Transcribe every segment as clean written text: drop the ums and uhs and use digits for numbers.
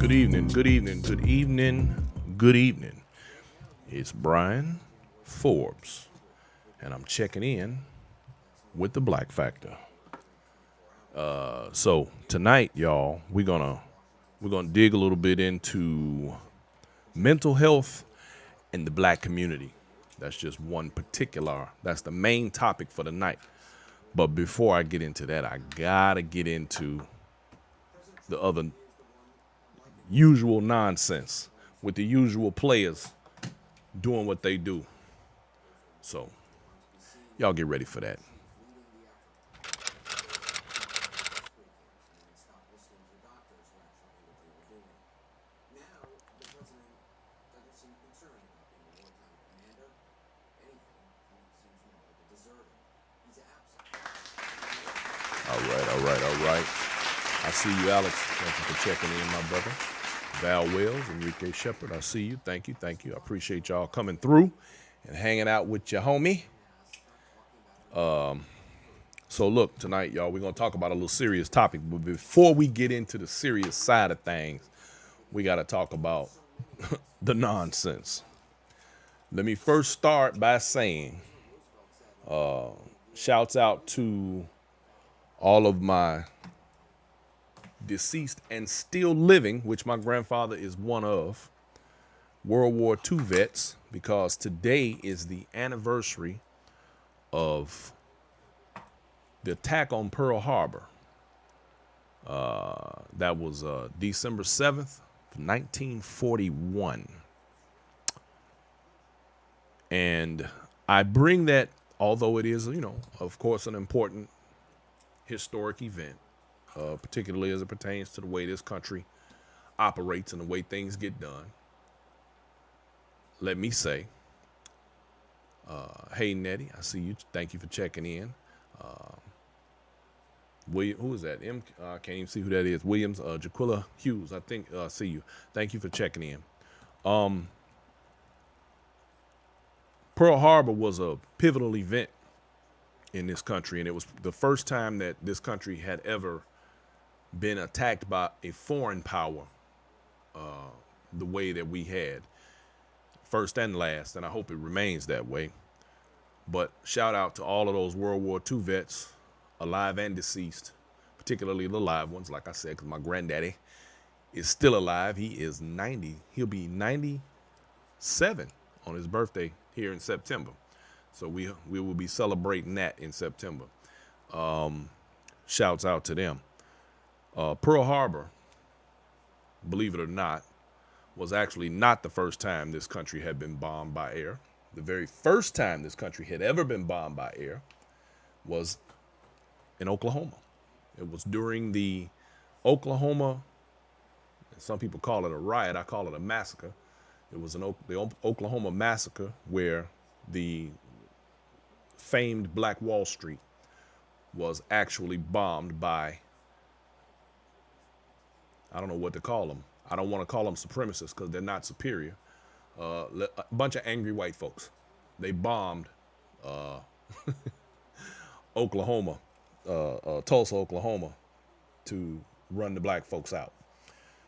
Good evening, good evening, good evening, good evening. It's Brian Forbes, and I'm checking in with the Black Factor. So tonight, y'all, we're gonna dig a little bit into mental health in the black community. That's just one particular. That's the main topic for the night. But before I get into that, I gotta get into the other usual nonsense with the usual players doing what they do. So, y'all get ready for that. All right, all right, all right. I see you, Alex. Thank you for checking in, my brother. Val Wells, Enrique Shepard, I see you. Thank you, thank you. I appreciate y'all coming through and hanging out with your homie. So look, tonight, y'all, we're gonna talk about a little serious topic. But before we get into the serious side of things, we gotta talk about the nonsense. Let me first start by saying, shouts out to all of my deceased and still living, which my grandfather is one of, World War II vets, because today is the anniversary of the attack on Pearl Harbor. That was December 7th, 1941. And I bring that, although it is, of course, an important historic event, particularly as it pertains to the way this country operates and the way things get done. Let me say, hey, Nettie, I see you. Thank you for checking in. William, who is that? I can't even see who that is. Williams, Jaquilla Hughes, I think, see you. Thank you for checking in. Pearl Harbor was a pivotal event in this country, and it was the first time that this country had ever been attacked by a foreign power the way that we had. First and last, and I hope it remains that way. But shout out to all of those World War II vets, alive and deceased, particularly the live ones, like I said, because my granddaddy is still alive. He is 90. He'll be 97 on his birthday here in September. So we will be celebrating that in September. Shouts out to them. Pearl Harbor, believe it or not, was actually not the first time this country had been bombed by air. The very first time this country had ever been bombed by air was in Oklahoma. It was during the Oklahoma, some people call it a riot, I call it a massacre. It was the Oklahoma massacre where the famed Black Wall Street was actually bombed by, I don't know what to call them. I don't want to call them supremacists because they're not superior. A bunch of angry white folks. They bombed Oklahoma, Tulsa, Oklahoma, to run the black folks out.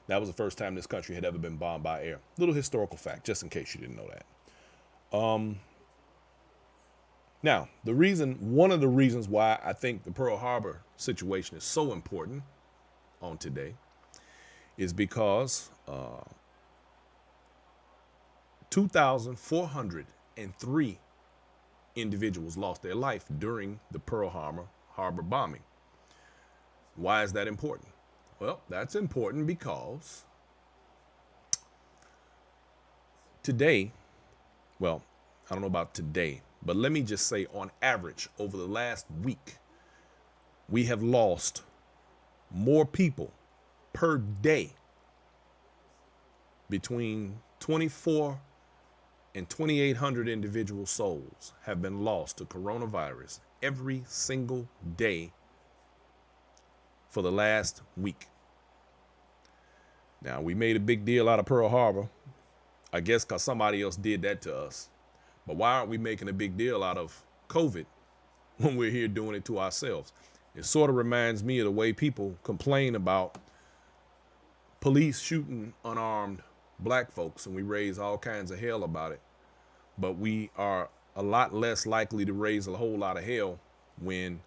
That was the first time this country had ever been bombed by air. Little historical fact, just in case you didn't know that. Now, one of the reasons why I think the Pearl Harbor situation is so important on today is because 2,403 individuals lost their life during the Pearl Harbor bombing. Why is that important? Well, that's important because today, well, I don't know about today, but let me just say on average over the last week, we have lost more people per day. Between 24 and 2,800 individual souls have been lost to coronavirus every single day for the last week. Now, we made a big deal out of Pearl Harbor, I guess because somebody else did that to us. But why aren't we making a big deal out of COVID when we're here doing it to ourselves? It sort of reminds me of the way people complain about police shooting unarmed black folks, and we raise all kinds of hell about it. But we are a lot less likely to raise a whole lot of hell when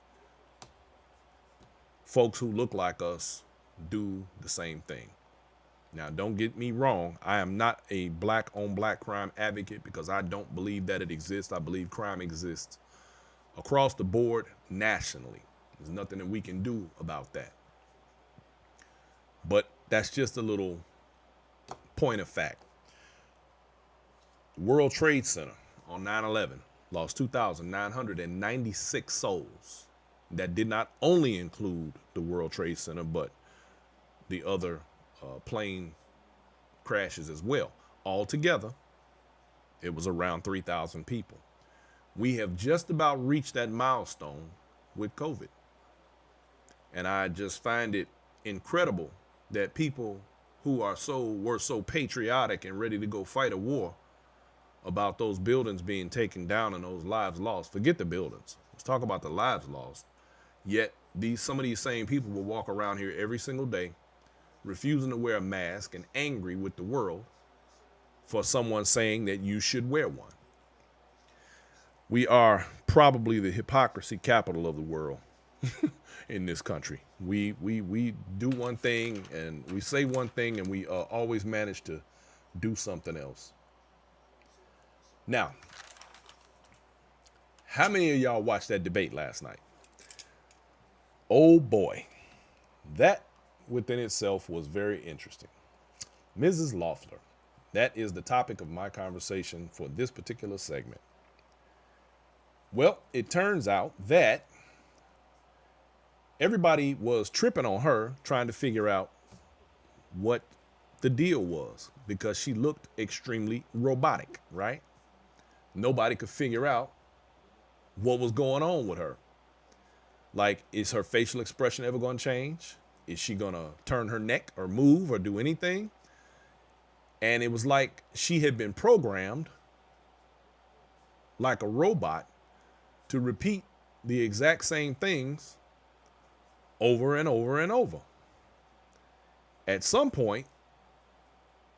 folks who look like us do the same thing. Now, don't get me wrong. I am not a black on black crime advocate because I don't believe that it exists. I believe crime exists across the board nationally. There's nothing that we can do about that. But that's just a little point of fact. World Trade Center on 9/11 lost 2,996 souls. That did not only include the World Trade Center, but the other plane crashes as well. Altogether, it was around 3,000 people. We have just about reached that milestone with COVID. And I just find it incredible that people who were so patriotic and ready to go fight a war about those buildings being taken down and those lives lost. Forget the buildings. Let's talk about the lives lost. Yet some of these same people will walk around here every single day, refusing to wear a mask and angry with the world for someone saying that you should wear one. We are probably the hypocrisy capital of the world in this country. We do one thing and we say one thing and we always manage to do something else. Now, how many of y'all watched that debate last night? Oh boy, that within itself was very interesting. Mrs. Loeffler, that is the topic of my conversation for this particular segment. Well, it turns out that everybody was tripping on her, trying to figure out what the deal was because she looked extremely robotic, right? Nobody could figure out what was going on with her. Like, is her facial expression ever going to change? Is she going to turn her neck or move or do anything? And it was like she had been programmed like a robot to repeat the exact same things over and over and over. At some point,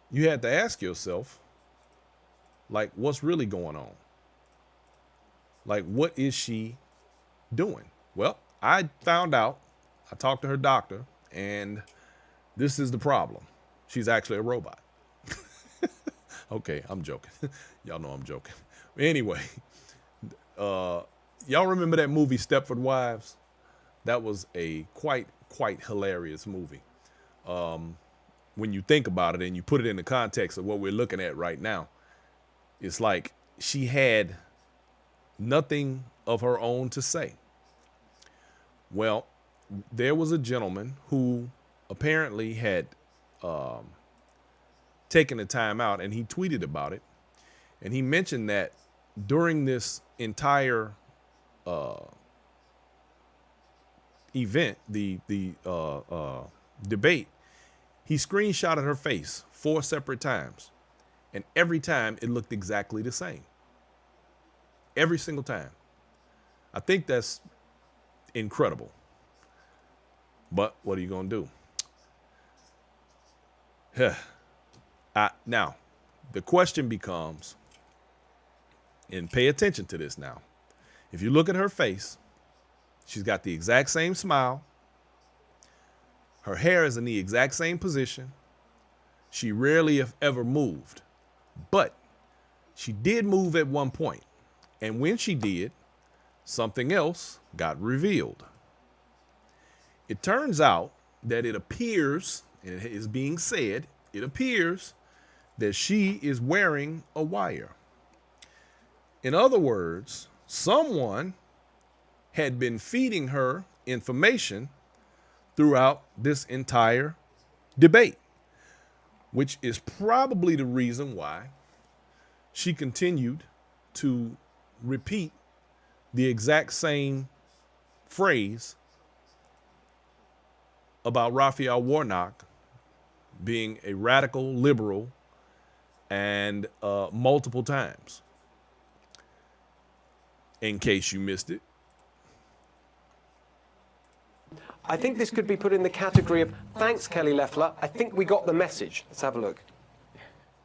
you had to ask yourself, like, what's really going on? Like, what is she doing? Well, I found out, I talked to her doctor, and this is the problem. She's actually a robot. Okay, I'm joking. Y'all know I'm joking. Anyway, y'all remember that movie Stepford Wives? That was a quite hilarious movie. When you think about it and you put it in the context of what we're looking at right now, it's like she had nothing of her own to say. Well, there was a gentleman who apparently had taken the time out, and he tweeted about it. And he mentioned that during this entire event, the debate, he screenshotted her face 4 separate times. And every time it looked exactly the same. Every single time. I think that's incredible. But what are you going to do? Now, the question becomes, and pay attention to this now. If you look at her face, she's got the exact same smile. Her hair is in the exact same position. She rarely, if ever, moved. But she did move at one point. And when she did, something else got revealed. It turns out that it appears, and it is being said, it appears that she is wearing a wire. In other words, someone had been feeding her information throughout this entire debate, which is probably the reason why she continued to repeat the exact same phrase about Raphael Warnock being a radical liberal and multiple times. In case you missed it. I think this could be put in the category of, thanks, Kelly Loeffler. I think we got the message. Let's have a look.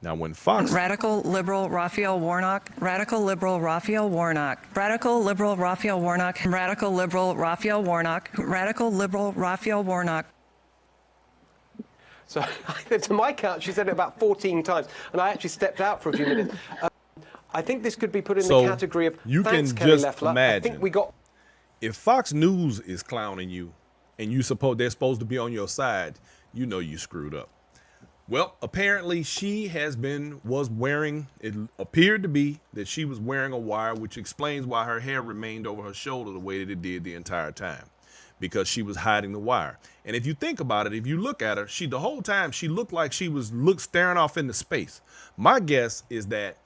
Now, when Fox... Radical liberal Raphael Warnock, radical liberal Raphael Warnock, radical liberal Raphael Warnock, radical liberal Raphael Warnock, radical liberal Raphael Warnock. So, to my count, she said it about 14 times, and I actually stepped out for a few minutes. I think this could be put in the category of, you thanks, can Kelly just Loeffler. imagine, I think we got... if Fox News is clowning you, and they're supposed to be on your side, you know you screwed up. Well, apparently she was wearing, it appeared to be that she was wearing a wire, which explains why her hair remained over her shoulder the way that it did the entire time, because she was hiding the wire. And if you think about it, if you look at her, the whole time she looked like she was staring off into space. My guess is that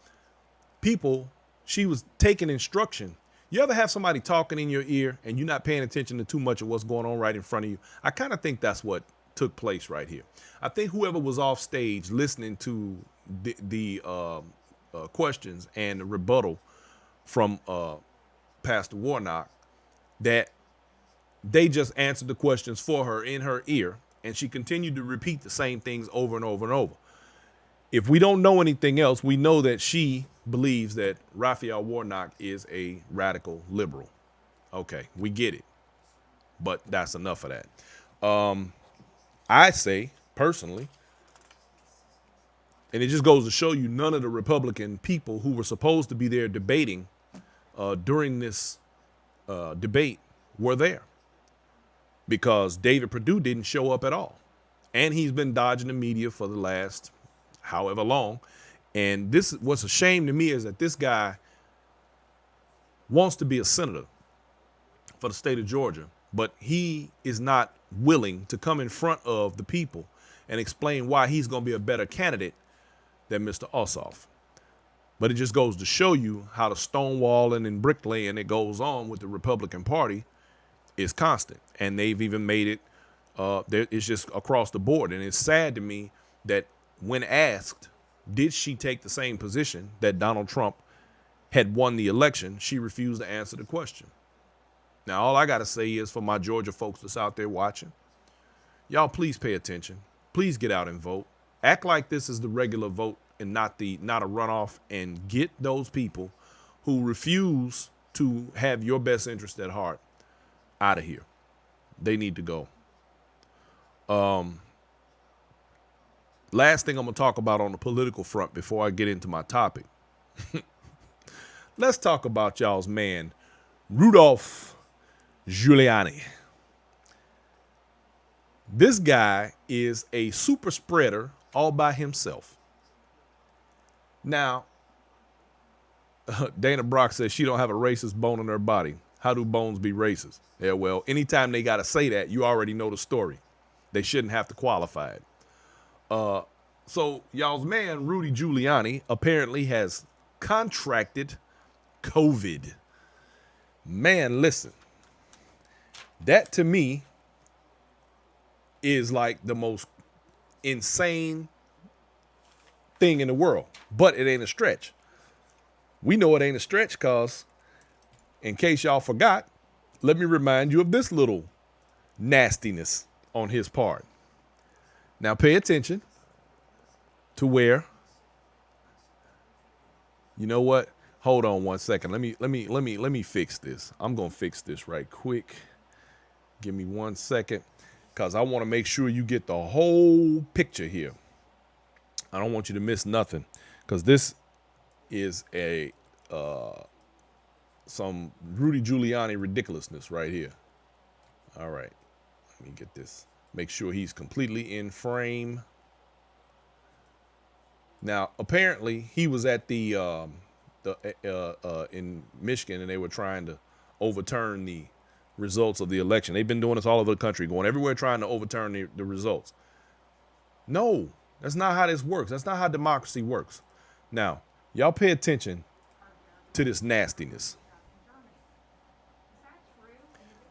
she was taking instruction. You ever have somebody talking in your ear and you're not paying attention to too much of what's going on right in front of you? I kind of think that's what took place right here. I think whoever was off stage listening to the questions and the rebuttal from Pastor Warnock, that they just answered the questions for her in her ear, and she continued to repeat the same things over and over and over. If we don't know anything else, we know that she believes that Raphael Warnock is a radical liberal. Okay, we get it. But that's enough of that. I say, personally, and it just goes to show you none of the Republican people who were supposed to be there debating during this debate were there, because David Perdue didn't show up at all. And he's been dodging the media for the last however long. And what's a shame to me is that this guy wants to be a senator for the state of Georgia, but he is not willing to come in front of the people and explain why he's going to be a better candidate than Mr. Ossoff. But it just goes to show you how the stonewalling and bricklaying that goes on with the Republican Party is constant. And they've even made it, it's just across the board. And it's sad to me that when asked, did she take the same position that Donald Trump had won the election, she refused to answer the question. Now, all I got to say is, for my Georgia folks that's out there watching, y'all please pay attention. Please get out and vote. Act like this is the regular vote and not a runoff, and get those people who refuse to have your best interest at heart out of here. They need to go. Last thing I'm going to talk about on the political front before I get into my topic. Let's talk about y'all's man, Rudolph Giuliani. This guy is a super spreader all by himself. Now, Dana Brock says she don't have a racist bone in her body. How do bones be racist? Yeah, well, anytime they got to say that, you already know the story. They shouldn't have to qualify it. So y'all's man, Rudy Giuliani, apparently has contracted COVID. Man, listen. That to me is like the most insane thing in the world. But it ain't a stretch. We know it ain't a stretch because, in case y'all forgot, let me remind you of this little nastiness on his part. Now pay attention to where, you know what? Hold on one second. Let me fix this. I'm going to fix this right quick. Give me 1 second, because I want to make sure you get the whole picture here. I don't want you to miss nothing, because this is some Rudy Giuliani ridiculousness right here. All right, let me get this. Make sure he's completely in frame. Now, apparently, he was at in Michigan, and they were trying to overturn the results of the election. They've been doing this all over the country, going everywhere trying to overturn the results. No, that's not how this works. That's not how democracy works. Now, y'all pay attention to this nastiness.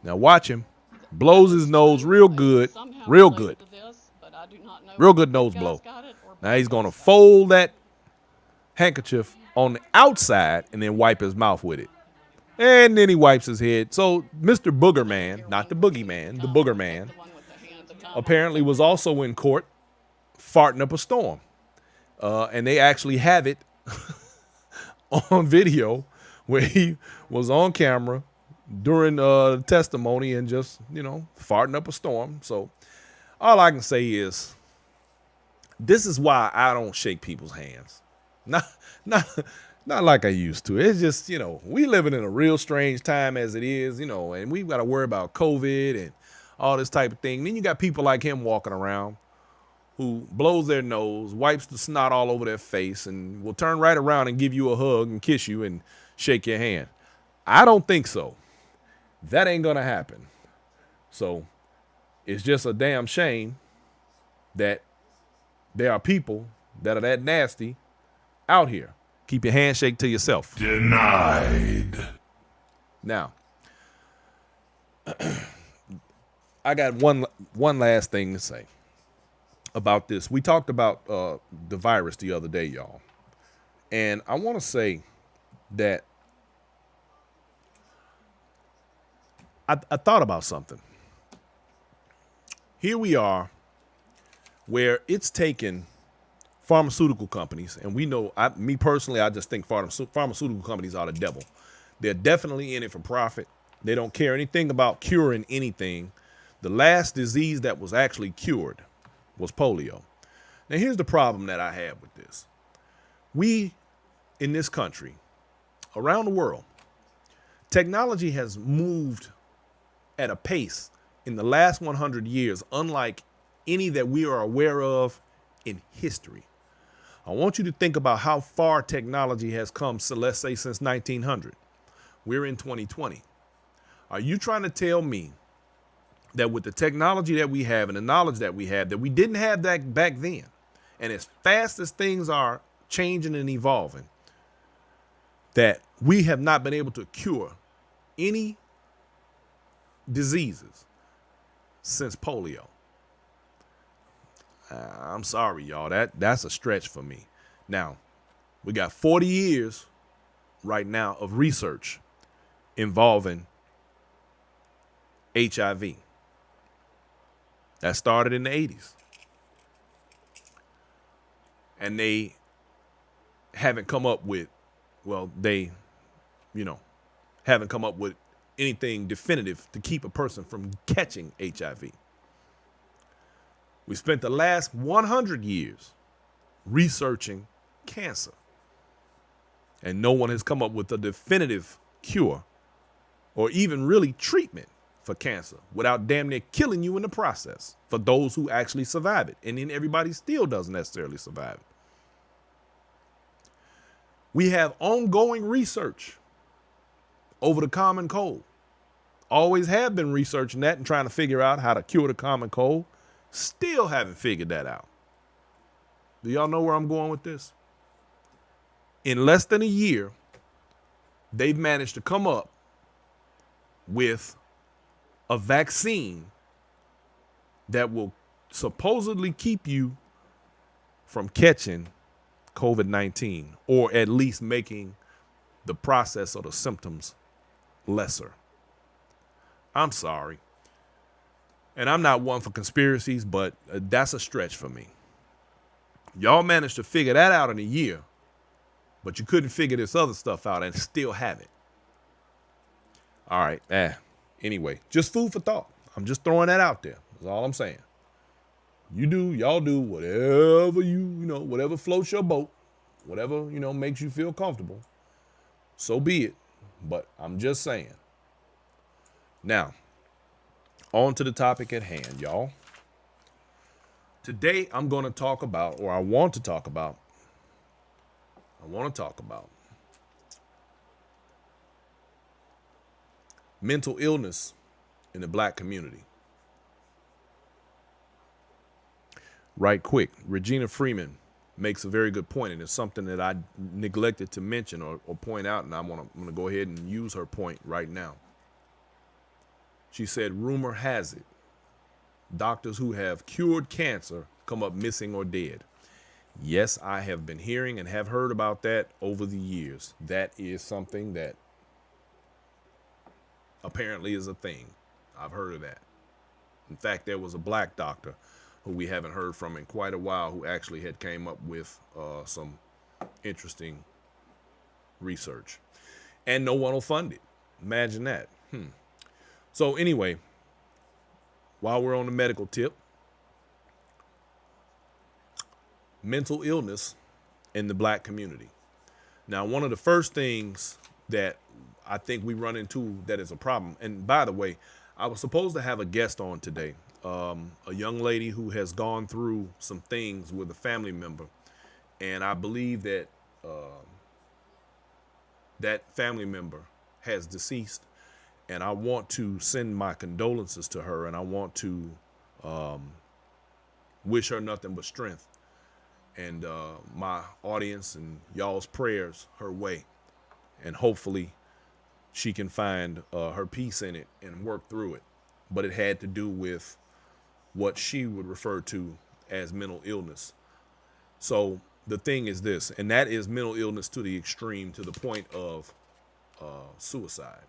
Now watch him. Blows his nose real good. Real good. Real good nose blow. Now he's going to fold that handkerchief on the outside and then wipe his mouth with it. And then he wipes his head. So Mr. Booger Man, not the boogeyman, the Booger Man, apparently was also in court farting up a storm. And they actually have it on video where he was on camera during testimony and just, farting up a storm. So all I can say is this is why I don't shake people's hands. Not like I used to. It's just, we living in a real strange time as it is, and we've got to worry about COVID and all this type of thing. Then you got people like him walking around who blows their nose, wipes the snot all over their face, and will turn right around and give you a hug and kiss you and shake your hand. I don't think so. That ain't going to happen. So it's just a damn shame that there are people that are that nasty out here. Keep your handshake to yourself. Denied. Now, I got one last thing to say about this. We talked about the virus the other day, y'all. And I want to say that I thought about something. Here we are where it's taken pharmaceutical companies, and we know, me personally, I just think pharmaceutical companies are the devil. They're definitely in it for profit. They don't care anything about curing anything. The last disease that was actually cured was polio. Now, here's the problem that I have with this. We, in this country, around the world, technology has moved at a pace in the last 100 years, unlike any that we are aware of in history. I want you to think about how far technology has come, so let's say since 1900. We're in 2020. Are you trying to tell me that with the technology that we have and the knowledge that we have, that we didn't have that back then, and as fast as things are changing and evolving, that we have not been able to cure any diseases since polio? I'm sorry, y'all. That's a stretch for me. Now, we got 40 years right now of research involving HIV. That started in the 80s. And they haven't come up with, haven't come up with anything definitive to keep a person from catching HIV. We spent the last 100 years researching cancer, and no one has come up with a definitive cure or even really treatment for cancer without damn near killing you in the process for those who actually survive it. And then everybody still doesn't necessarily survive it. We have ongoing research over the common cold. Always have been researching that and trying to figure out how to cure the common cold. Still haven't figured that out. Do y'all know where I'm going with this? In less than a year, they've managed to come up with a vaccine that will supposedly keep you from catching COVID-19, or at least making the process or the symptoms lesser. I'm sorry. And I'm not one for conspiracies, but that's a stretch for me. Y'all managed to figure that out in a year, but you couldn't figure this other stuff out and still have it. All right. Anyway, just food for thought. I'm just throwing that out there. That's all I'm saying. Y'all do whatever whatever floats your boat, whatever, makes you feel comfortable. So be it. But I'm just saying. Now, on to the topic at hand, y'all. Today, I want to talk about mental illness in the black community. Right quick, Regina Freeman makes a very good point, and it's something that I neglected to mention or point out, and I'm going to go ahead and use her point right now. She said, rumor has it, doctors who have cured cancer come up missing or dead. Yes, I have been hearing and have heard about that over the years. That is something that apparently is a thing. I've heard of that. In fact, there was a black doctor who we haven't heard from in quite a while who actually had came up with some interesting research. And no one will fund it. Imagine that. So anyway, while we're on the medical tip, mental illness in the black community. Now, one of the first things that I think we run into that is a problem, and by the way, I was supposed to have a guest on today, a young lady who has gone through some things with a family member, and I believe that that family member has deceased, and I want to send my condolences to her, and I want to wish her nothing but strength and my audience and y'all's prayers her way, and hopefully she can find her peace in it and work through it. But it had to do with what she would refer to as mental illness. So the thing is this, and that is mental illness to the extreme, to the point of suicide.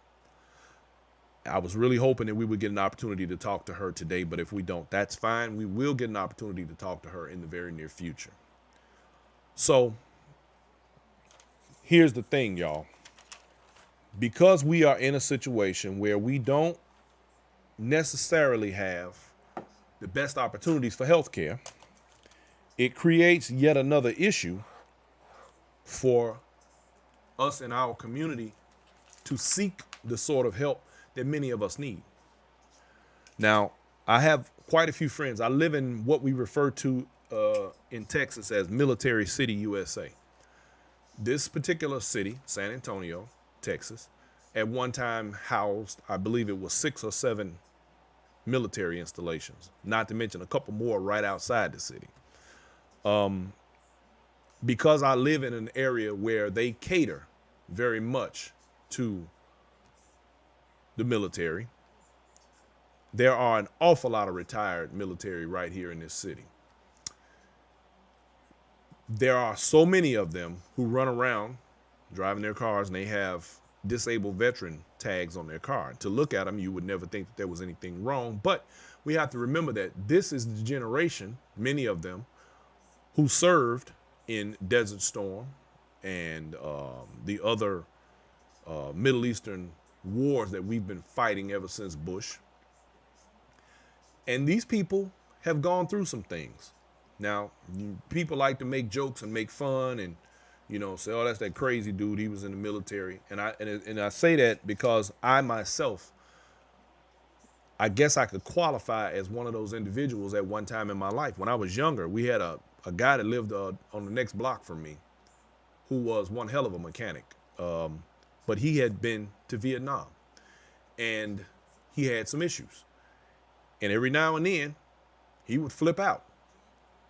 I was really hoping that we would get an opportunity to talk to her today, but if we don't, that's fine. We will get an opportunity to talk to her in the very near future. So here's the thing, y'all. Because we are in a situation where we don't necessarily have the best opportunities for healthcare, it creates yet another issue for us in our community to seek the sort of help that many of us need. Now, I have quite a few friends. I live in what we refer to in Texas as Military City, USA. This particular city, San Antonio, Texas, at one time housed, I believe it was 6 or 7 military installations, not to mention a couple more right outside the city. Because I live in an area where they cater very much to the military, there are an awful lot of retired military right here in this city. There are so many of them who run around driving their cars and they have disabled veteran tags on their car. To look at them, you would never think that there was anything wrong. But we have to remember that this is the generation, many of them, who served in Desert Storm and the other Middle Eastern wars that we've been fighting ever since Bush. And these people have gone through some things. Now, people like to make jokes and make fun and, you know, say, oh, that's that crazy dude. He was in the military. And I say that because I myself, I guess I could qualify as one of those individuals at one time in my life. When I was younger, we had a guy that lived on the next block from me who was one hell of a mechanic. But he had been to Vietnam and he had some issues. And every now and then he would flip out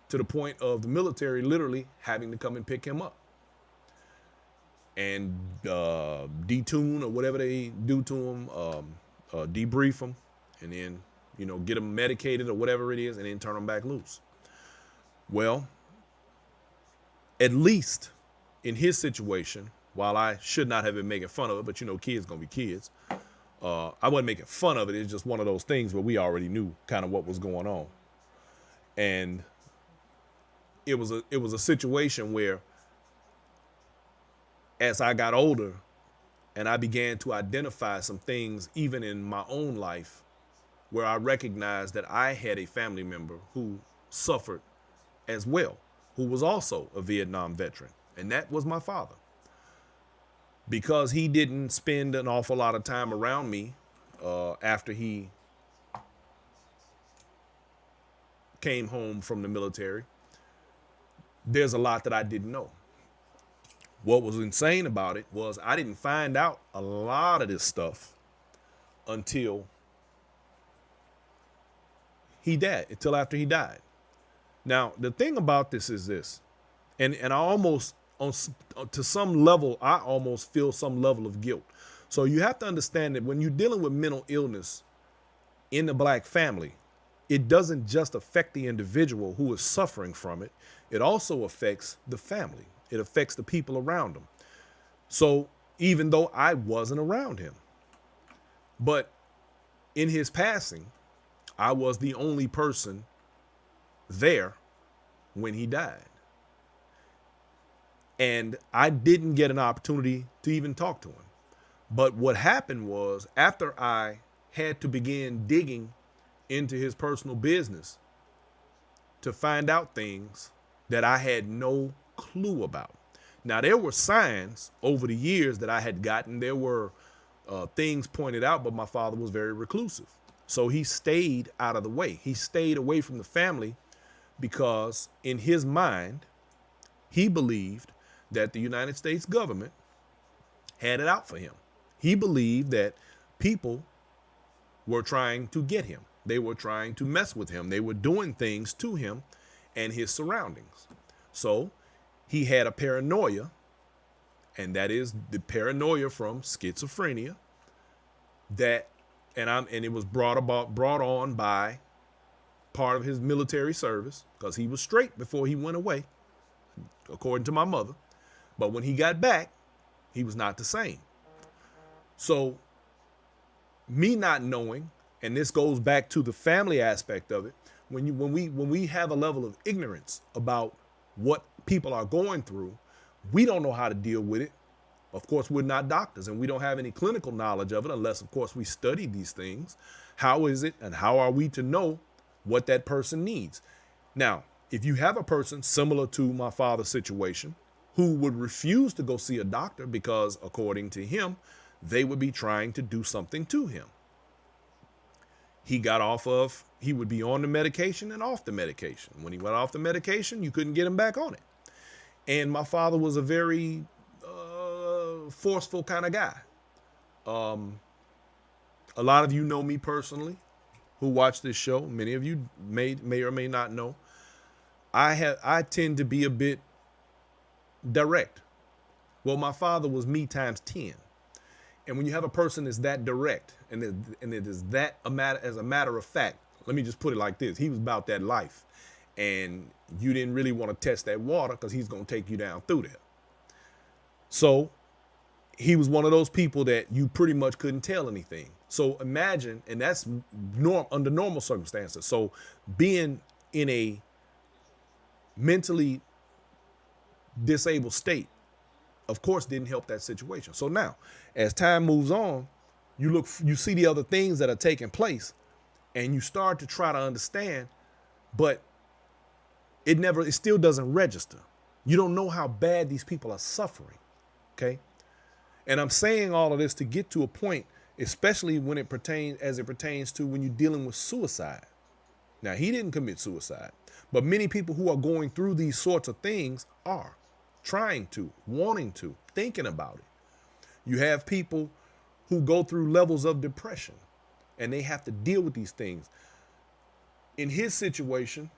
to the point of the military literally having to come and pick him up and detune or whatever they do to him, debrief him, and then, you know, get him medicated or whatever it is, and then turn him back loose. Well, at least in his situation, while I should not have been making fun of it, but, you know, kids gonna be kids, I wasn't making fun of it. It's just one of those things where we already knew kind of what was going on. And it was a situation where as I got older and I began to identify some things even in my own life where I recognized that I had a family member who suffered as well, who was also a Vietnam veteran, and that was my father. Because he didn't spend an awful lot of time around me after he came home from the military, there's a lot that I didn't know. What was insane about it was I didn't find out a lot of this stuff until he died, until after he died. Now, the thing about this is this, and I almost, to some level, I almost feel some level of guilt. So you have to understand that when you're dealing with mental illness in the black family, it doesn't just affect the individual who is suffering from it. It also affects the family. It affects the people around them. So even though I wasn't around him, But in his passing, I was the only person there when he died. And I didn't get an opportunity to even talk to him. But what happened was, after I had to begin digging into his personal business to find out things that I had no clue about. Now, there were signs over the years that I had gotten. There were things pointed out, but my father was very reclusive. So he stayed out of the way. He stayed away from the family because in his mind, he believed that the United States government had it out for him. He believed that people were trying to get him. They were trying to mess with him. They were doing things to him and his surroundings. So he had a paranoia, and that is the paranoia from schizophrenia, that and it was brought on by part of his military service, because he was straight before he went away, according to my mother. But when he got back, he was not the same. So me not knowing, and this goes back to the family aspect of it, when we have a level of ignorance about what people are going through, we don't know how to deal with it. Of course, we're not doctors, and we don't have any clinical knowledge of it unless, of course, we study these things. How is it, and how are we to know what that person needs? Now, if you have a person similar to my father's situation who would refuse to go see a doctor because, according to him, they would be trying to do something to him. He would be on the medication and off the medication. When he went off the medication, you couldn't get him back on it. And my father was a very forceful kind of guy. A lot of you know me personally who watch this show. Many of you may or may not know. I tend to be a bit direct. Well, my father was me times 10. And when you have a person that's that direct, and it is that as a matter of fact, let me just put it like this. He was about that life. And you didn't really want to test that water because he's going to take you down through there. So he was one of those people that you pretty much couldn't tell anything. So imagine, and that's under normal circumstances. So being in a mentally disabled state, of course, didn't help that situation. So now, as time moves on, you see the other things that are taking place, and you start to try to understand, but it still doesn't register. You don't know how bad these people are suffering. Okay. And I'm saying all of this to get to a point, especially when it pertains to when you're dealing with suicide. Now, he didn't commit suicide, but many people who are going through these sorts of things are trying to, wanting to, thinking about it. You have people who go through levels of depression and they have to deal with these things. In his situation,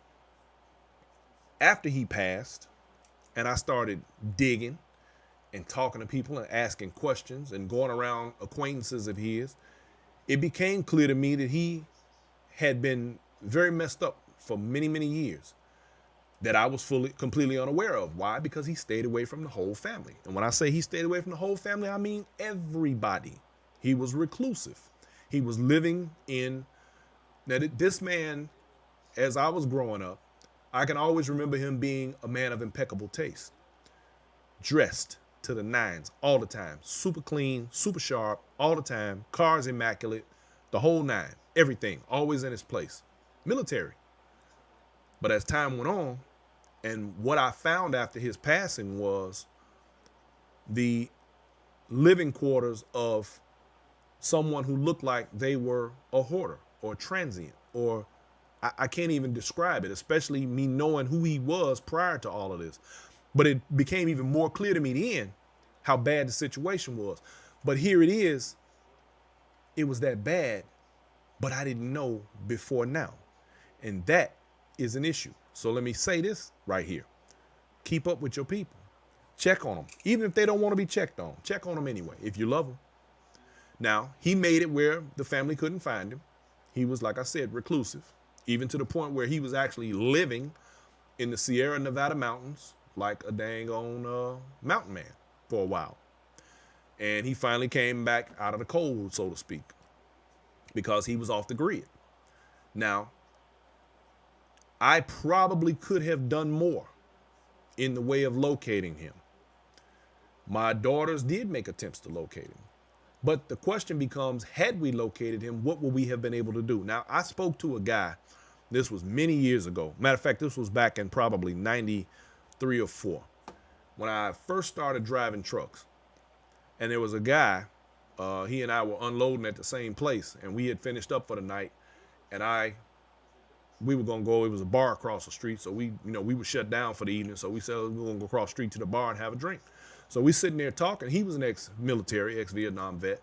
after he passed, and I started digging and talking to people and asking questions and going around acquaintances of his, it became clear to me that he had been very messed up for many, many years that I was completely unaware of. Why? Because he stayed away from the whole family. And when I say he stayed away from the whole family, I mean everybody. He was reclusive. He was living in, now this man, as I was growing up, I can always remember him being a man of impeccable taste, dressed to the nines all the time, super clean, super sharp all the time, cars immaculate, the whole nine, everything, always in its place, military. But as time went on, and what I found after his passing was the living quarters of someone who looked like they were a hoarder or transient, or I can't even describe it, especially me knowing who he was prior to all of this. But it became even more clear to me then how bad the situation was. But here it is. It was that bad, but I didn't know before now. And that is an issue. So let me say this right here. Keep up with your people. Check on them. Even if they don't want to be checked on, check on them anyway, if you love them. Now, he made it where the family couldn't find him. He was, like I said, reclusive, even to the point where he was actually living in the Sierra Nevada mountains like a dang on mountain man for a while. And he finally came back out of the cold, so to speak. because he was off the grid. Now, I probably could have done more in the way of locating him. My daughters did make attempts to locate him. But the question becomes, had we located him, what would we have been able to do? Now, I spoke to a guy, this was many years ago. Matter of fact, this was back in probably 93 or 4, when I first started driving trucks. And there was a guy, he and I were unloading at the same place, and we had finished up for the night. And we were gonna go, it was a bar across the street, so we were shut down for the evening. So we said we were gonna go across the street to the bar and have a drink. So we sitting there talking. He was an ex-military, ex-Vietnam vet.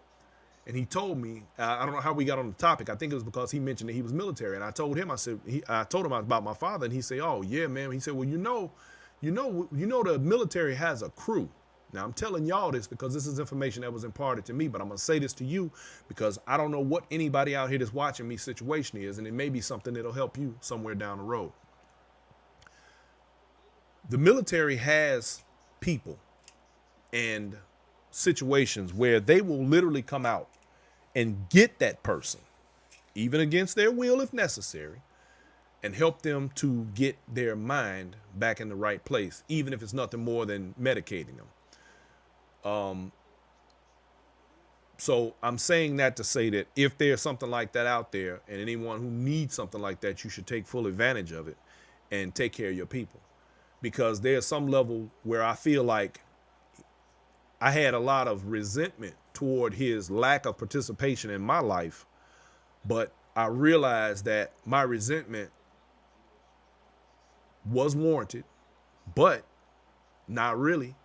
And he told me, I don't know how we got on the topic. I think it was because he mentioned that he was military. And I told him, I told him about my father, and he said, oh yeah, man. He said, well, you know the military has a crew. Now I'm telling y'all this because this is information that was imparted to me, but I'm gonna say this to you because I don't know what anybody out here that's watching me situation is, and it may be something that'll help you somewhere down the road. The military has people and situations where they will literally come out and get that person, even against their will if necessary, and help them to get their mind back in the right place, even if it's nothing more than medicating them. So I'm saying that to say that if there's something like that out there, and anyone who needs something like that, you should take full advantage of it and take care of your people. Because there's some level where I feel like I had a lot of resentment toward his lack of participation in my life, but I realized that my resentment was warranted, but not really,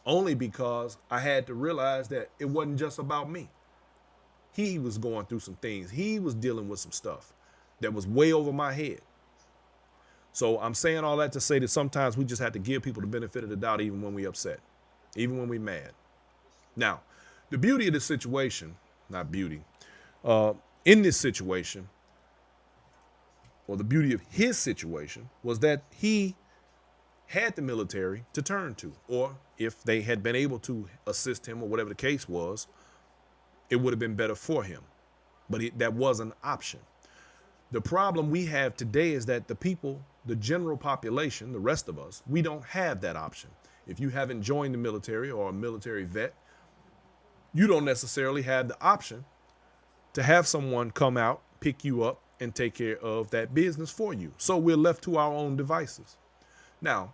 only because I had to realize that it wasn't just about me. He was going through some things. He was dealing with some stuff that was way over my head. So I'm saying all that to say that sometimes we just have to give people the benefit of the doubt, even when we're upset, even when we're mad. Now, the beauty of this situation, not beauty, in this situation, or the beauty of his situation was that he had the military to turn to, or if they had been able to assist him or whatever the case was, it would have been better for him. But that was an option. The problem we have today is that the people, the general population, the rest of us, we don't have that option. If you haven't joined the military or a military vet, you don't necessarily have the option to have someone come out, pick you up, and take care of that business for you. So we're left to our own devices. Now,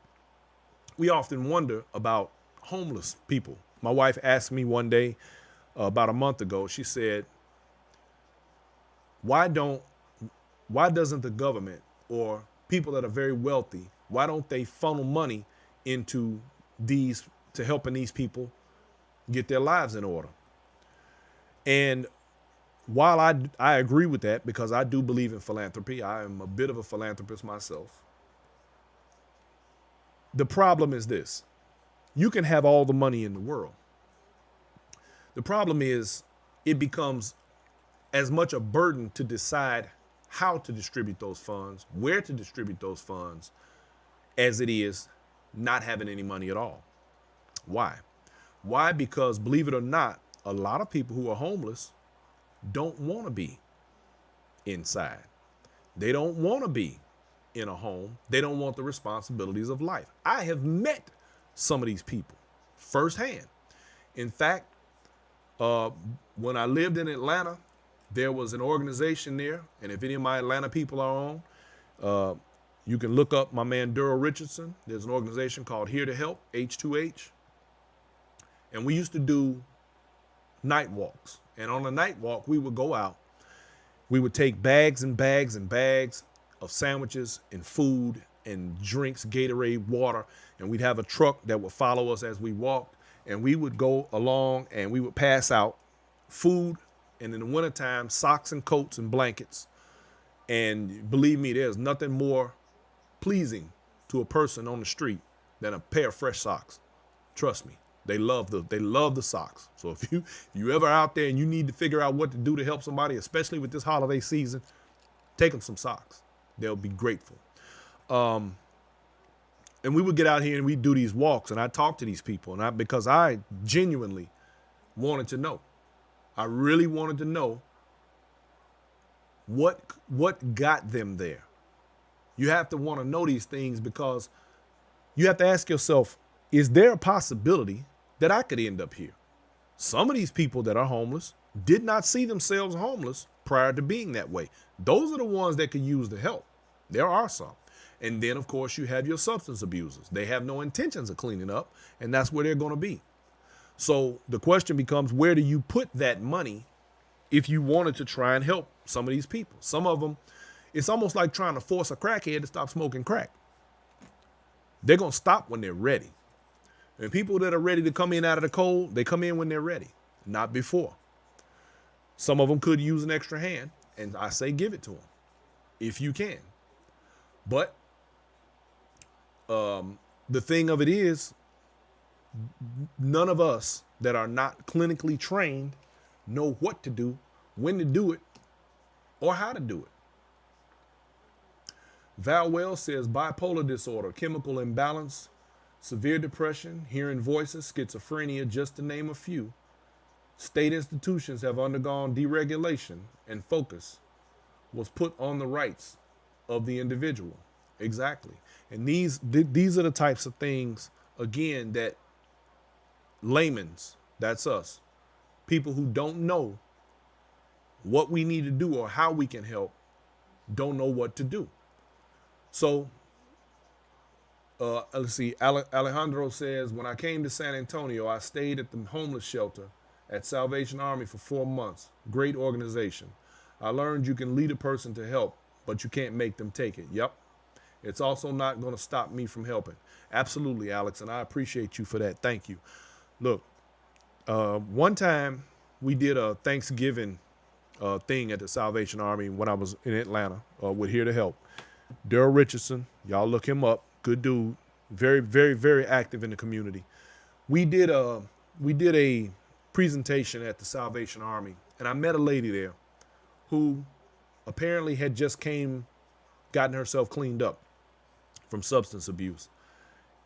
we often wonder about homeless people. My wife asked me one day, about a month ago, she said, why doesn't the government or people that are very wealthy, why don't they funnel money into to helping these people get their lives in order? And while I agree with that, because I do believe in philanthropy, I am a bit of a philanthropist myself. The problem is this: you can have all the money in the world. The problem is it becomes as much a burden to decide how to distribute those funds, where to distribute those funds, as it is not having any money at all. Why? Why? Because believe it or not, a lot of people who are homeless don't want to be inside. They don't want to be in a home. They don't want the responsibilities of life. I have met some of these people firsthand. In fact, when I lived in Atlanta, there was an organization there, and if any of my Atlanta people are on, you can look up my man Daryl Richardson. There's an organization called Here to Help, H2H, and we used to do night walks. And on a night walk, we would go out. We would take bags and bags and bags of sandwiches and food and drinks, Gatorade, water, and we'd have a truck that would follow us as we walked. And we would go along and we would pass out food, and in the wintertime, socks and coats and blankets. And believe me, there's nothing more pleasing to a person on the street than a pair of fresh socks. Trust me, they love the socks. So if you ever out there and you need to figure out what to do to help somebody, especially with this holiday season, take them some socks. They'll be grateful. And we would get out here and we'd do these walks, and I'd talk to these people, and because I genuinely wanted to know. I really wanted to know What got them there? You have to want to know these things, because you have to ask yourself, is there a possibility that I could end up here? Some of these people that are homeless did not see themselves homeless prior to being that way. Those are the ones that could use the help. There are some. And then, of course, you have your substance abusers. They have no intentions of cleaning up, and that's where they're going to be. So the question becomes, where do you put that money if you wanted to try and help some of these people? Some of them, it's almost like trying to force a crackhead to stop smoking crack. They're going to stop when they're ready. And people that are ready to come in out of the cold, they come in when they're ready, not before. Some of them could use an extra hand, and I say give it to them if you can. But the thing of it is, none of us that are not clinically trained know what to do, when to do it, or how to do it. Val Wells says bipolar disorder, chemical imbalance, severe depression, hearing voices, schizophrenia, just to name a few. State institutions have undergone deregulation, and focus was put on the rights of the individual. Exactly. And these are the types of things, again, that layman's, that's us, people who don't know what we need to do or how we can help, don't know what to do. So let's see, Alejandro says, when I came to San Antonio, I stayed at the homeless shelter at Salvation Army for 4 months. Great organization. I learned you can lead a person to help, but you can't make them take it. Yep. It's also not going to stop me from helping. Absolutely, Alex, and I appreciate you for that. Thank you. Look, one time we did a Thanksgiving thing at the Salvation Army when I was in Atlanta with Here to Help. Daryl Richardson, y'all look him up. Good dude. Very, very, very active in the community. We did a presentation at the Salvation Army, and I met a lady there who apparently had just gotten herself cleaned up from substance abuse.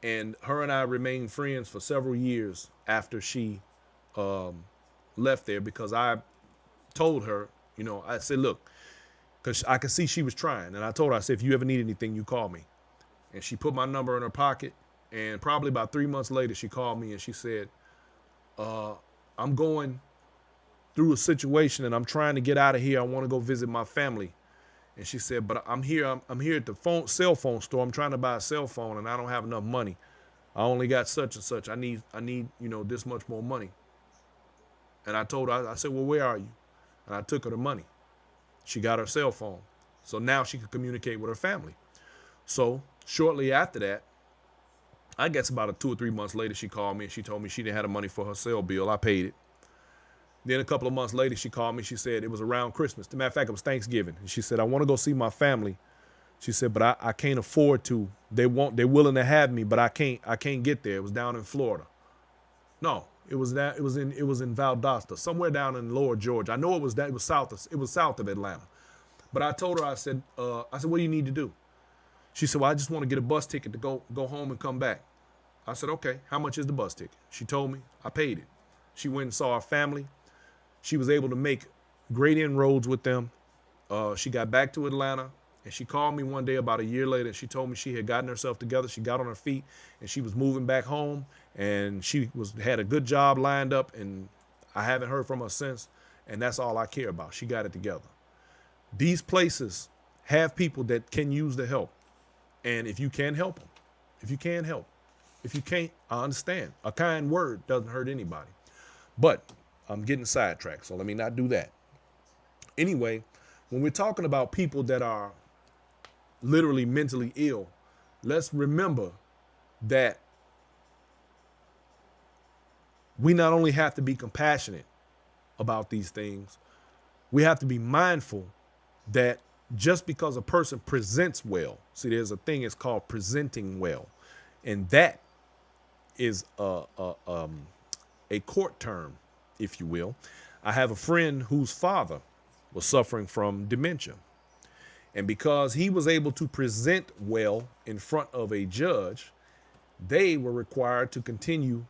And her and I remained friends for several years after she left there, because I told her, I said, look, because I could see she was trying. And I told her, I said, if you ever need anything, you call me. And she put my number in her pocket. And probably about 3 months later, she called me and she said, I'm going through a situation and I'm trying to get out of here. I want to go visit my family. And she said, but I'm here at the cell phone store. I'm trying to buy a cell phone and I don't have enough money. I only got such and such. I need, this much more money. And I told her, I said, well, where are you? And I took her the money. She got her cell phone. So now she could communicate with her family. So shortly after that, I guess about 2 or 3 months later, she called me and she told me she didn't have the money for her cell bill. I paid it. Then a couple of months later, she called me. She said it was around Christmas. As a matter of fact, it was Thanksgiving. And she said, I want to go see my family. She said, but I can't afford to. They're willing to have me, but I can't get there. It was down in Florida. No, it was in Valdosta, somewhere down in Lower Georgia. I know it was south of Atlanta. But I told her, I said, what do you need to do? She said, well, I just want to get a bus ticket to go home and come back. I said, okay, how much is the bus ticket? She told me. I paid it. She went and saw her family. She was able to make great inroads with them. She got back to Atlanta, and she called me one day about a year later, and she told me she had gotten herself together. She got on her feet, and she was moving back home, and she had a good job lined up, and I haven't heard from her since, and that's all I care about. She got it together. These places have people that can use the help, and if you can help them, if you can help. If you can't, I understand. A kind word doesn't hurt anybody. But I'm getting sidetracked, so let me not do that. Anyway, when we're talking about people that are literally mentally ill, let's remember that we not only have to be compassionate about these things, we have to be mindful that just because a person presents well, see, there's a thing it's called presenting well, and that is a court term, if you will. I have a friend whose father was suffering from dementia. And because he was able to present well in front of a judge, they were required to continue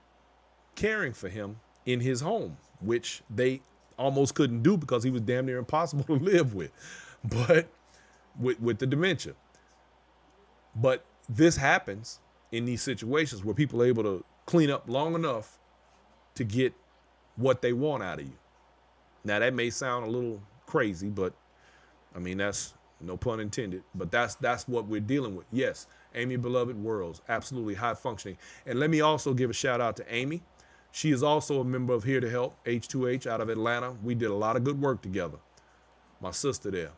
caring for him in his home, which they almost couldn't do because he was damn near impossible to live with. but with the dementia. But this happens in these situations where people are able to clean up long enough to get what they want out of you. Now that may sound a little crazy, but I mean, that's no pun intended, but that's what we're dealing with. Yes, Amy Beloved Worlds, absolutely high functioning. And let me also give a shout out to Amy. She is also a member of Here to Help, H2H, out of Atlanta. We did a lot of good work together. My sister there.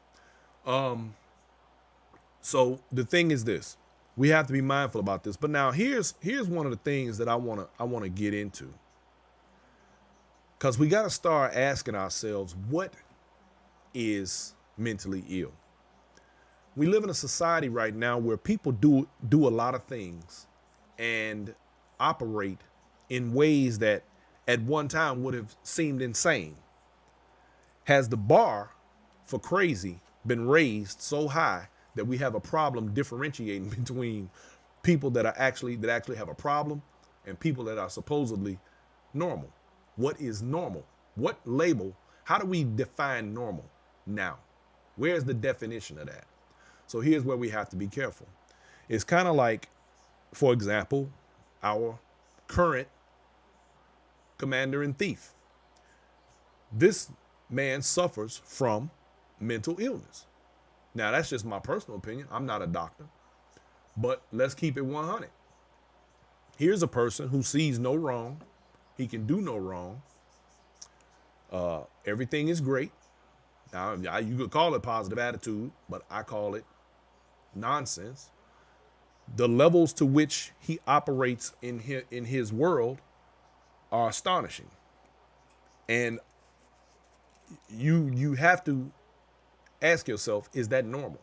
So the thing is this, we have to be mindful about this. But now here's one of the things that I wanna get into. Because we got to start asking ourselves, what is mentally ill? We live in a society right now where people do a lot of things and operate in ways that at one time would have seemed insane. Has the bar for crazy been raised so high that we have a problem differentiating between people that actually have a problem and people that are supposedly normal? What is normal? What label? How do we define normal now? Where's the definition of that? So here's where we have to be careful. It's kind of like, for example, our current commander in chief. This man suffers from mental illness. Now, that's just my personal opinion. I'm not a doctor, but let's keep it 100. Here's a person who sees no wrong. He can do no wrong. Everything is great. Now, you could call it positive attitude, but I call it nonsense. The levels to which he operates in his world are astonishing. And you have to ask yourself, is that normal?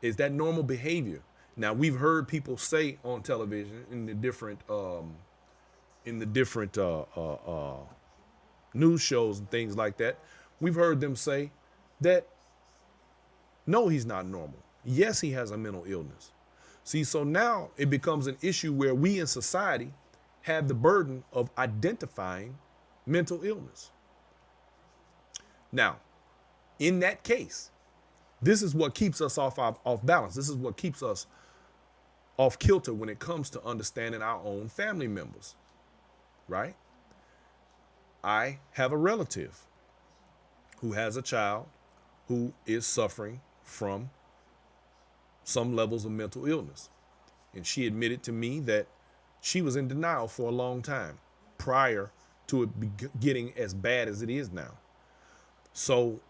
Is that normal behavior? Now, we've heard people say on television in the different news shows and things like that, we've heard them say that no, he's not normal. Yes, he has a mental illness. See, so now it becomes an issue where we in society have the burden of identifying mental illness. Now, in that case, this is what keeps us off balance. This is what keeps us off kilter when it comes to understanding our own family members, right? I have a relative who has a child who is suffering from some levels of mental illness. And she admitted to me that she was in denial for a long time prior to it getting as bad as it is now. So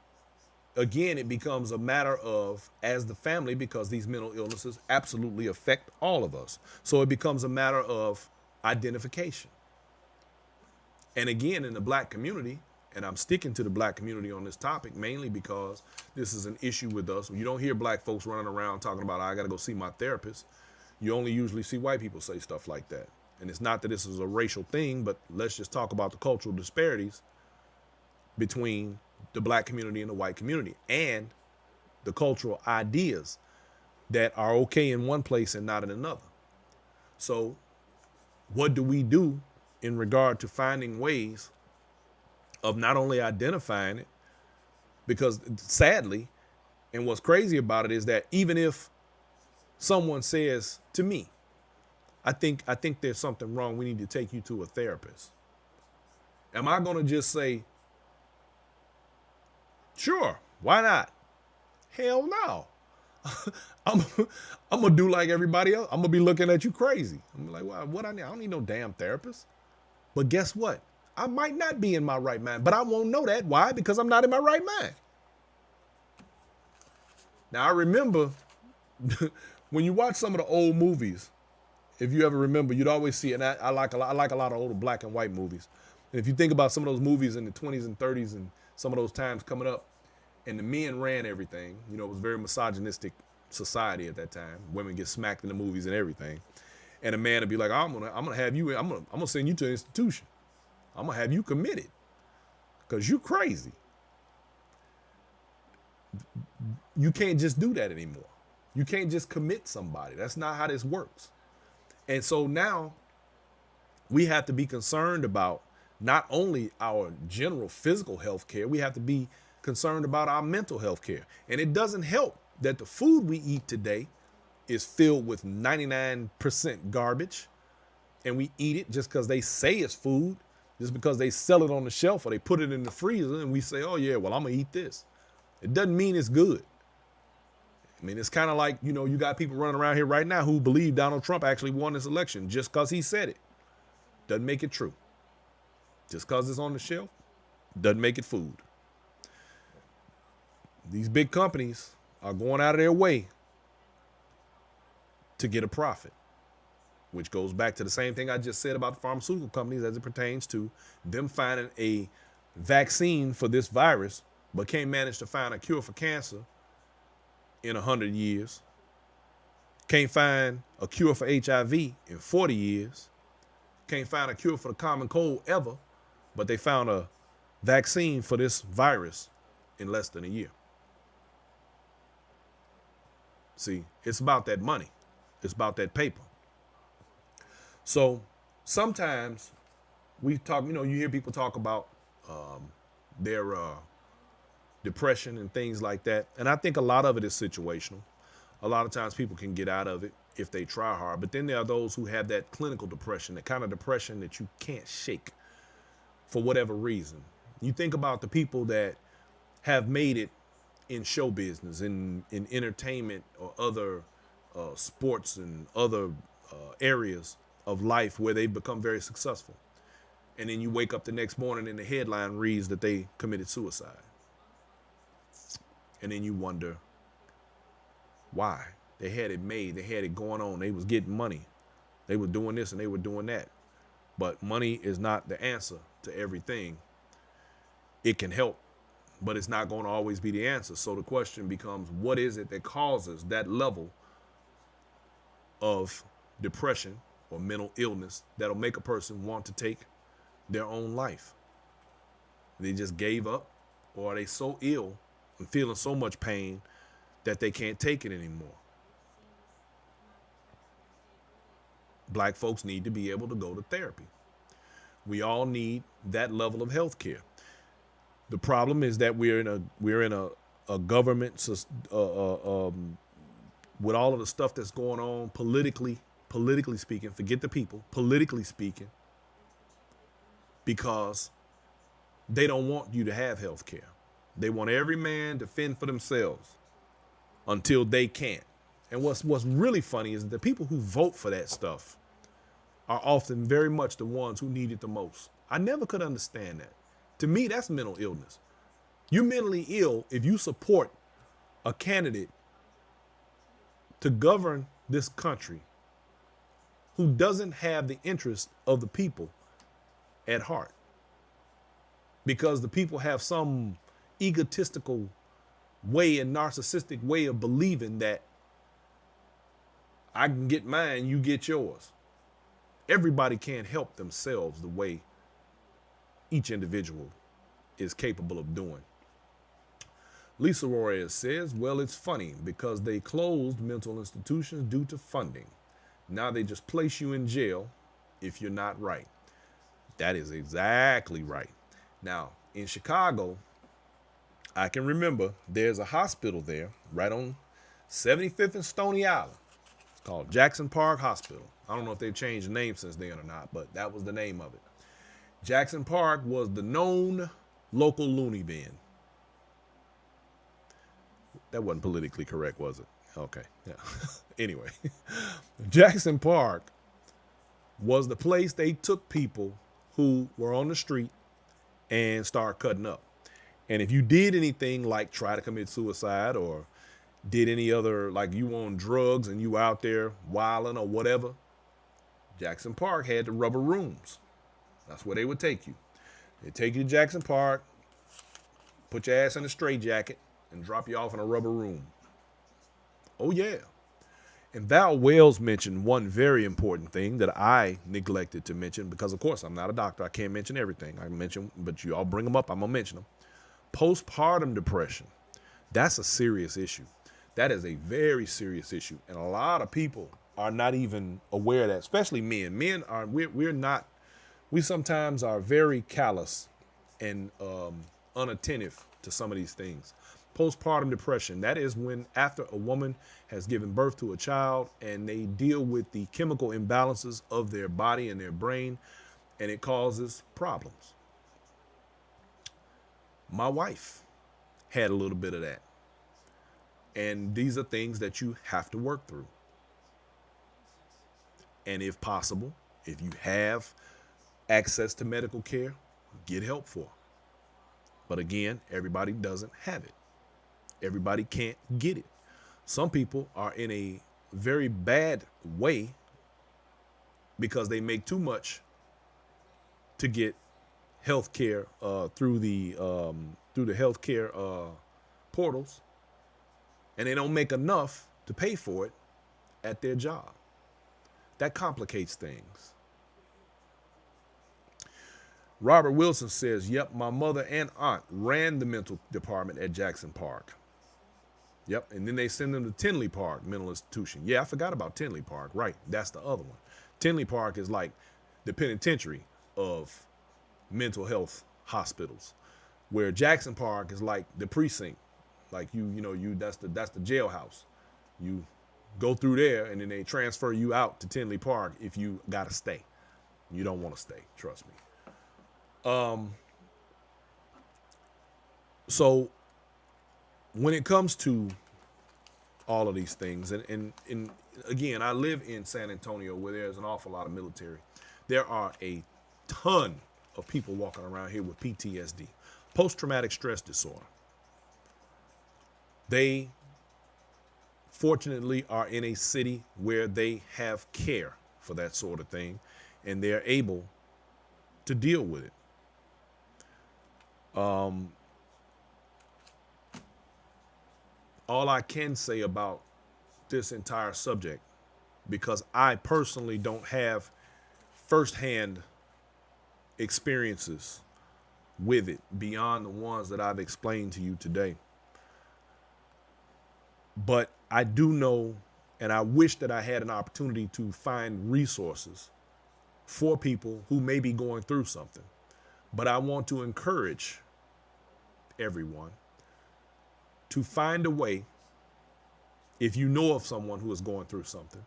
again, it becomes a matter of, as the family, because these mental illnesses absolutely affect all of us. So it becomes a matter of identification. And again, in the black community, and I'm sticking to the black community on this topic mainly because this is an issue with us. You don't hear black folks running around talking about, I got to go see my therapist. You only usually see white people say stuff like that. And it's not that this is a racial thing, but let's just talk about the cultural disparities between the black community and the white community, and the cultural ideas that are okay in one place and not in another. So what do we do in regard to finding ways of not only identifying it, because sadly, and what's crazy about it is that even if someone says to me, I think there's something wrong, we need to take you to a therapist. Am I going to just say, sure, why not? Hell no. I'm going to do like everybody else. I'm going to be looking at you crazy. I'm like, well, what I need? I don't need no damn therapist. But guess what? I might not be in my right mind, but I won't know that. Why? Because I'm not in my right mind. Now, I remember when you watch some of the old movies, if you ever remember, you'd always see, and I like a lot of old black and white movies. And if you think about some of those movies in the 20s and 30s and some of those times coming up, and the men ran everything, you know, it was a very misogynistic society at that time. Women get smacked in the movies and everything. And a man would be like, I'm gonna have you, I'm gonna send you to an institution. I'm gonna have you committed because you're crazy. You can't just do that anymore. You can't just commit somebody. That's not how this works. And so now we have to be concerned about not only our general physical health care, we have to be concerned about our mental health care. And it doesn't help that the food we eat today is filled with 99% garbage, and we eat it just because they say it's food, just because they sell it on the shelf or they put it in the freezer, and we say, oh yeah, well, I'm gonna eat this. It doesn't mean it's good. I mean, it's kind of like, you know, you got people running around here right now who believe Donald Trump actually won this election just because he said it. Doesn't make it true. Just because it's on the shelf doesn't make it food. These big companies are going out of their way to get a profit, which goes back to the same thing I just said about the pharmaceutical companies as it pertains to them finding a vaccine for this virus, but can't manage to find a cure for cancer in 100 years. Can't find a cure for HIV in 40 years. Can't find a cure for the common cold ever, but they found a vaccine for this virus in less than a year. See, it's about that money. It's about that paper. So sometimes we talk, you know, you hear people talk about their depression and things like that. And I think a lot of it is situational. A lot of times people can get out of it if they try hard. But then there are those who have that clinical depression, the kind of depression that you can't shake for whatever reason. You think about the people that have made it in show business, in entertainment or other sports and other areas of life where they've become very successful. And then you wake up the next morning and the headline reads that they committed suicide. And then you wonder why. They had it made. They had it going on. They was getting money. They were doing this and they were doing that. But money is not the answer to everything. It can help, but it's not going to always be the answer. So the question becomes, what is it that causes that level of depression or mental illness that'll make a person want to take their own life? They just gave up, or are they so ill and feeling so much pain that they can't take it anymore? Black folks need to be able to go to therapy. We all need that level of health care. The problem is that we're in a government with all of the stuff that's going on politically speaking, forget the people, politically speaking, because they don't want you to have health care. They want every man to fend for themselves until they can't. And what's really funny is that the people who vote for that stuff are often very much the ones who need it the most. I never could understand that. To me, that's mental illness. You're mentally ill if you support a candidate to govern this country who doesn't have the interest of the people at heart. Because the people have some egotistical way and narcissistic way of believing that I can get mine, you get yours. Everybody can't help themselves the way each individual is capable of doing. Lisa Roya says, well, it's funny because they closed mental institutions due to funding. Now they just place you in jail if you're not right. That is exactly right. Now, in Chicago, I can remember there's a hospital there right on 75th and Stony Island. It's called Jackson Park Hospital. I don't know if they've changed the name since then or not, but that was the name of it. Jackson Park was the known local loony bin. That wasn't politically correct, was it? Okay, yeah. Anyway, Jackson Park was the place they took people who were on the street and started cutting up. And if you did anything like try to commit suicide or did any other, like you on drugs and you out there wilding or whatever, Jackson Park had the rubber rooms. That's where they would take you. They'd take you to Jackson Park, put your ass in a straitjacket, and drop you off in a rubber room. Oh, yeah. And Val Wells mentioned one very important thing that I neglected to mention because, of course, I'm not a doctor. I can't mention everything. I mention, but you all bring them up, I'm going to mention them. Postpartum depression. That's a serious issue. That is a very serious issue. And a lot of people are not even aware of that, especially men. Men are, we sometimes are very callous and unattentive to some of these things. Postpartum depression, that is when after a woman has given birth to a child and they deal with the chemical imbalances of their body and their brain, and it causes problems. My wife had a little bit of that. And these are things that you have to work through. And if possible, if you have access to medical care, get help for. But again, everybody doesn't have it. Everybody can't get it. Some people are in a very bad way because they make too much to get health care through the health care portals, and they don't make enough to pay for it at their job. That complicates things. Robert Wilson says, yep, my mother and aunt ran the mental department at Jackson Park. Yep, and then they send them to Tinley Park Mental Institution. Yeah, I forgot about Tinley Park. Right, that's the other one. Tinley Park is like the penitentiary of mental health hospitals, where Jackson Park is like the precinct. Like that's the jailhouse. You go through there and then they transfer you out to Tinley Park if you gotta stay. You don't want to stay, trust me. So when it comes to all of these things, and again, I live in San Antonio where there's an awful lot of military. There are a ton of people walking around here with PTSD, post-traumatic stress disorder. They fortunately are in a city where they have care for that sort of thing, and they're able to deal with it. All I can say about this entire subject, because I personally don't have firsthand experiences with it beyond the ones that I've explained to you today. But I do know, and I wish that I had an opportunity to find resources for people who may be going through something. But I want to encourage everyone to find a way, if you know of someone who is going through something,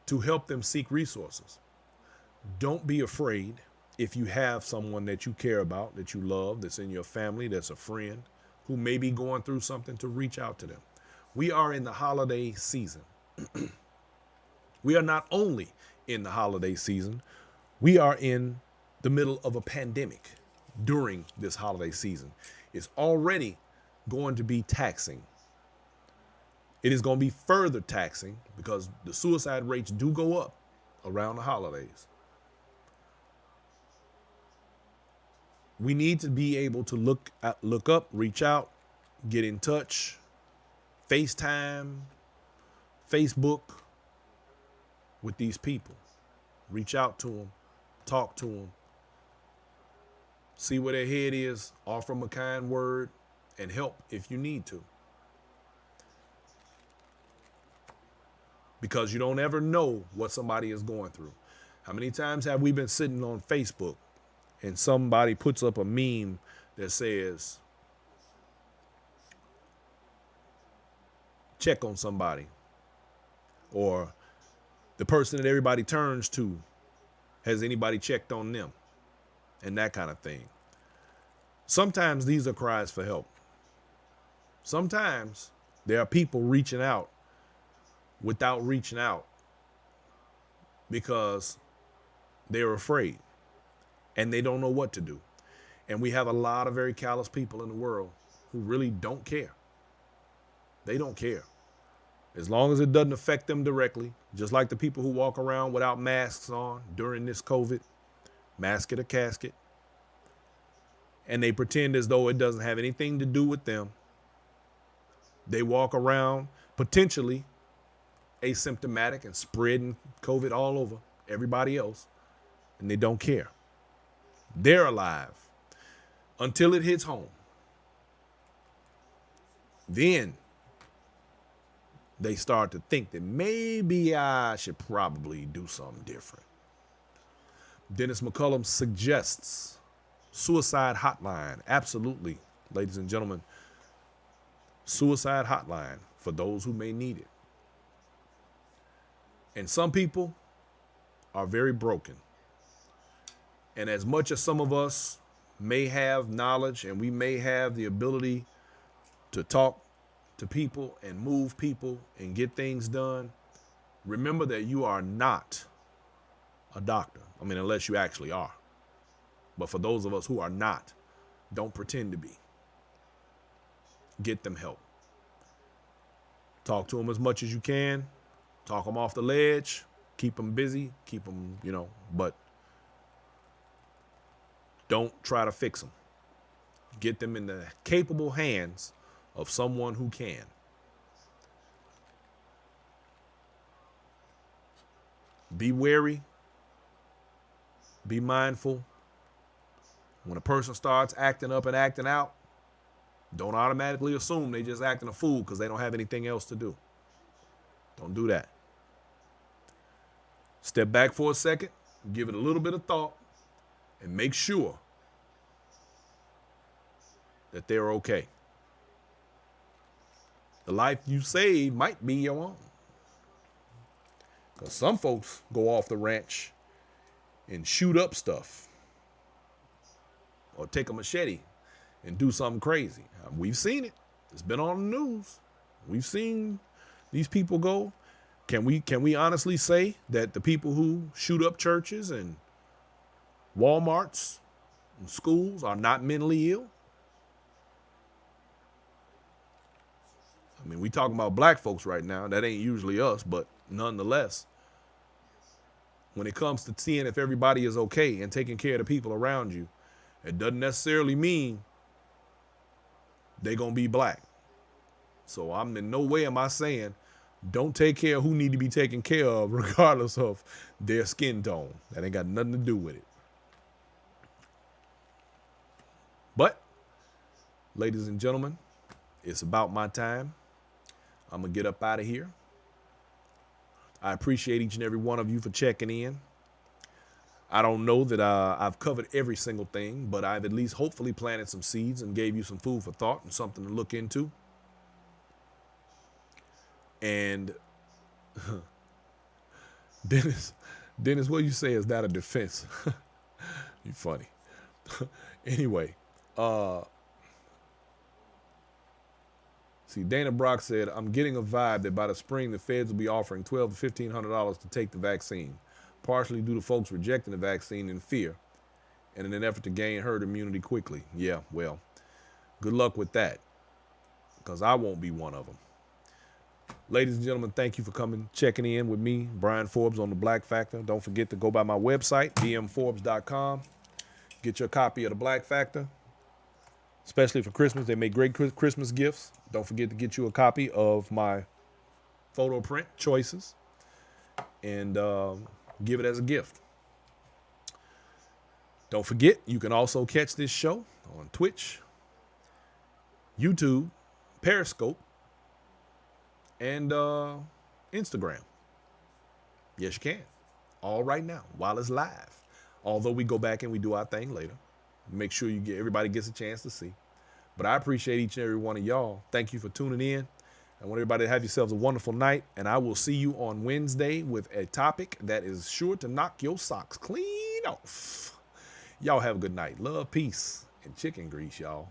to help them seek resources. Don't be afraid if you have someone that you care about, that you love, that's in your family, that's a friend, who may be going through something, to reach out to them. We are in the holiday season. We are not only in the holiday season, we are in the middle of a pandemic during this holiday season. It's already going to be taxing. It is going to be further taxing because the suicide rates do go up around the holidays. We need to be able to look up, reach out, get in touch, FaceTime, Facebook with these people. Reach out to them, talk to them, see where their head is, offer them a kind word, and help if you need to. Because you don't ever know what somebody is going through. How many times have we been sitting on Facebook and somebody puts up a meme that says, check on somebody, or the person that everybody turns to, has anybody checked on them, and that kind of thing. Sometimes these are cries for help. Sometimes there are people reaching out without reaching out because they're afraid and they don't know what to do. And we have a lot of very callous people in the world who really don't care. They don't care. As long as it doesn't affect them directly, just like the people who walk around without masks on during this COVID, mask it or casket, and they pretend as though it doesn't have anything to do with them. They walk around potentially asymptomatic and spreading COVID all over everybody else, and they don't care. They're alive until it hits home. Then they start to think that maybe I should probably do something different. Dennis McCullum suggests Suicide hotline. Absolutely, ladies and gentlemen. Suicide hotline for those who may need it. And some people are very broken. And as much as some of us may have knowledge and we may have the ability to talk to people and move people and get things done, remember that you are not a doctor. I mean, unless you actually are. But for those of us who are not, don't pretend to be. Get them help. Talk to them as much as you can. Talk them off the ledge. Keep them busy. Keep them, but don't try to fix them. Get them in the capable hands of someone who can. Be wary. Be mindful. When a person starts acting up and acting out, don't automatically assume they just acting a fool because they don't have anything else to do. Don't do that. Step back for a second, give it a little bit of thought, and make sure that they're okay. The life you save might be your own. Because some folks go off the ranch and shoot up stuff or take a machete and do something crazy. We've seen it. It's been on the news. We've seen these people go. Can we honestly say that the people who shoot up churches and Walmarts and schools are not mentally ill? I mean, we talking about black folks right now. That ain't usually us, but nonetheless, when it comes to seeing if everybody is okay and taking care of the people around you, it doesn't necessarily mean they're going to be black. So I'm in no way am I saying don't take care of who need to be taken care of regardless of their skin tone. That ain't got nothing to do with it. But, ladies and gentlemen, it's about my time. I'm going to get up out of here. I appreciate each and every one of you for checking in. I don't know that I've covered every single thing, but I've at least hopefully planted some seeds and gave you some food for thought and something to look into. And Dennis, what you say is that a defense? You funny. Anyway, see, Dana Brock said, I'm getting a vibe that by the spring, the feds will be offering $1,200 to $1,500 to take the vaccine, partially due to folks rejecting the vaccine in fear and in an effort to gain herd immunity quickly. Yeah, well, good luck with that, because I won't be one of them. Ladies and gentlemen, thank you for coming, checking in with me, Brian Forbes, on The Black Factor. Don't forget to go by my website, bmforbes.com. Get your copy of The Black Factor, especially for Christmas. They make great Christmas gifts. Don't forget to get you a copy of my photo print choices and give it as a gift. Don't forget, you can also catch this show on Twitch, YouTube, Periscope, and Instagram. Yes, you can. All right now, while it's live. Although we go back and we do our thing later. Make sure everybody gets a chance to see. But I appreciate each and every one of y'all. Thank you for tuning in. I want everybody to have yourselves a wonderful night. And I will see you on Wednesday with a topic that is sure to knock your socks clean off. Y'all have a good night. Love, peace, and chicken grease, y'all.